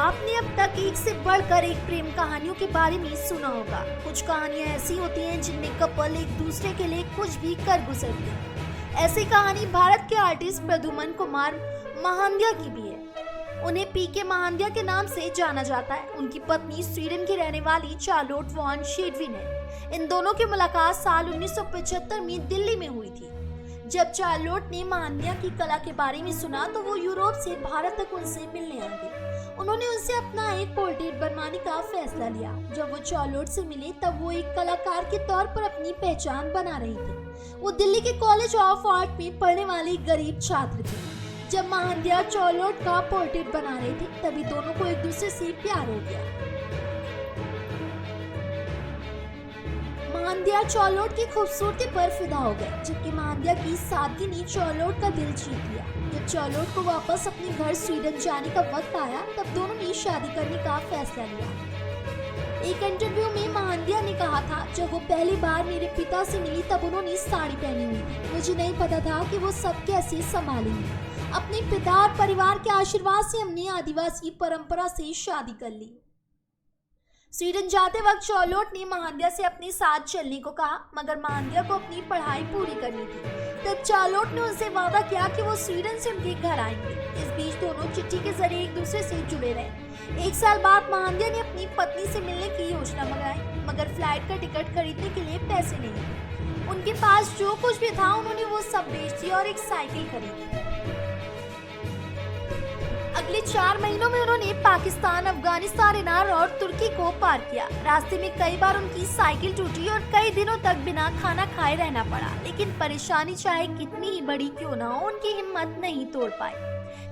आपने अब तक एक से बढ़कर एक प्रेम कहानियों के बारे में सुना होगा। कुछ कहानियां ऐसी होती हैं जिनमें कपल एक दूसरे के लिए कुछ भी कर गुजरते हैं। ऐसी कहानी भारत के आर्टिस्ट प्रद्युमन कुमार महांदिया की भी है। उन्हें पीके महांदिया के नाम से जाना जाता है। उनकी पत्नी स्वीडन की रहने वाली चार्लोट वॉन शेडविन है। इन दोनों की मुलाकात साल 1975 में दिल्ली में हुई थी। जब चार्लोट ने महांदिया की कला के बारे में सुना तो वो यूरोप से भारत तक उनसे मिलने आ गई। उन्होंने उनसे अपना एक पोर्ट्रेट बनवाने का फैसला लिया। जब वो चार्लोट से मिले तब वो एक कलाकार के तौर पर अपनी पहचान बना रही थी। वो दिल्ली के कॉलेज ऑफ आर्ट में पढ़ने वाले गरीब छात्र थे। जब महांदिया चार्लोट का पोर्ट्रेट बना रहे थे तभी दोनों को एक दूसरे से प्यार हो गया। महांदिया चार्लोट की खूबसूरती पर फिदा हो गए, जबकि महांदिया की सादगी ने चार्लोट का दिल जीत लिया। जब चार्लोट को वापस अपने घर स्वीडन जाने का वक्त आया तब दोनों ने शादी करने का फैसला लिया। एक इंटरव्यू में महांदिया ने कहा था, जब वो पहली बार मेरे पिता से मिली तब उन्होंने साड़ी पहनी हुई थी। मुझे नहीं पता था कि वो सब कैसे संभालेंगे। अपने पिता और परिवार के आशीर्वाद से हमने आदिवासी परंपरा से शादी कर ली। स्वीडन जाते वक्त चार्लोट ने महांदिया से अपने साथ चलने को कहा, मगर महांदिया को अपनी पढ़ाई पूरी करनी थी। तब चार्लोट ने उनसे वादा किया कि वो स्वीडन से उनके घर आएंगे। इस बीच दोनों चिट्ठी के जरिए एक दूसरे से जुड़े रहे। एक साल बाद महांदिया ने अपनी पत्नी से मिलने की योजना बनाई, मगर फ्लाइट का टिकट खरीदने के लिए पैसे नहीं थे। उनके पास जो कुछ भी था उन्होंने वो सब बेच दिया और एक साइकिल खरीदी। अगले 4 महीनों में उन्होंने पाकिस्तान, अफगानिस्तान, ईरान और तुर्की को पार किया। रास्ते में कई बार उनकी साइकिल टूटी और कई दिनों तक बिना खाना खाए रहना पड़ा, लेकिन परेशानी चाहे कितनी ही बड़ी क्यों ना हो, उनकी हिम्मत नहीं तोड़ पाई।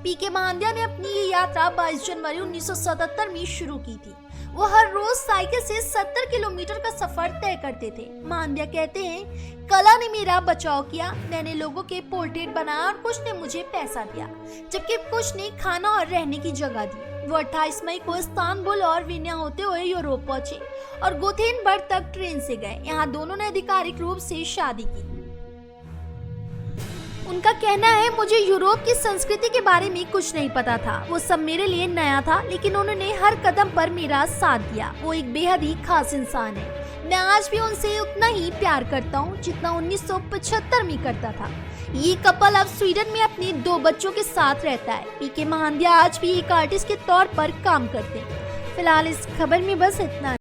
पीके महांदिया ने अपनी ये यात्रा 22 जनवरी 1977 में शुरू की थी। वो हर रोज साइकिल से 70 किलोमीटर का सफर तय करते थे। महांदिया कहते हैं, कला ने मेरा बचाव किया। मैंने लोगों के पोर्ट्रेट बनाया और कुछ ने मुझे पैसा दिया, जबकि कुछ ने खाना और रहने की जगह दी। वो 28 मई को इस्तांबुल और वियना होते हुए यूरोप पहुंचे और गोथेनबर्ग तक ट्रेन से गए। यहाँ दोनों ने आधिकारिक रूप से शादी की। उनका कहना है, मुझे यूरोप की संस्कृति के बारे में कुछ नहीं पता था। वो सब मेरे लिए नया था, लेकिन उन्होंने हर कदम पर मेरा साथ दिया। वो एक बेहद ही खास इंसान है। मैं आज भी उनसे उतना ही प्यार करता हूँ जितना 1975 में करता था। ये कपल अब स्वीडन में अपने 2 बच्चों के साथ रहता है। पीके महांदिया आज भी एक आर्टिस्ट के तौर पर काम करते हैं। फिलहाल इस खबर में बस इतना।